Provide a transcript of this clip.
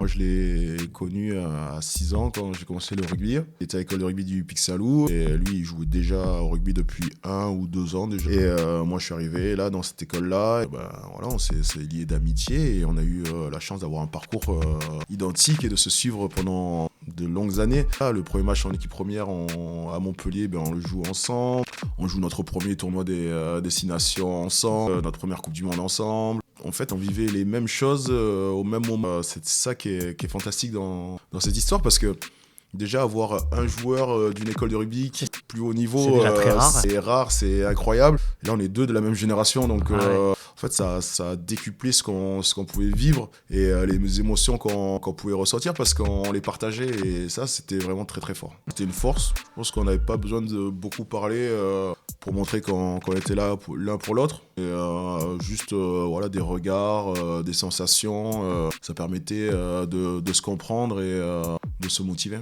Moi, je l'ai connu à 6 ans quand j'ai commencé le rugby. Il était à l'école de rugby du Pic-Saint-Loup et lui, il jouait déjà au rugby depuis 1 ou 2 ans déjà. Et moi, je suis arrivé là dans cette école-là. Et ben, voilà, on s'est liés d'amitié et on a eu la chance d'avoir un parcours identique et de se suivre pendant de longues années. Là, le premier match en équipe première à Montpellier, ben, on le joue ensemble. On joue notre premier tournoi des destinations ensemble, notre première Coupe du Monde ensemble. En fait, on vivait les mêmes choses au même moment. C'est ça qui est fantastique dans cette histoire parce que déjà avoir un joueur d'une école de rugby qui est plus haut niveau, C'est déjà très rare. c'est rare, c'est incroyable. Et là, on est deux de la même génération, donc Ouais. en fait, ça a décuplé ce qu'on pouvait vivre et les émotions qu'on pouvait ressentir parce qu'on les partageait et ça, c'était vraiment très très fort. C'était une force. Je pense qu'on n'avait pas besoin de beaucoup parler pour montrer qu'on était là l'un pour l'autre. Et juste voilà, des regards, des sensations, ça permettait de se comprendre et de se motiver.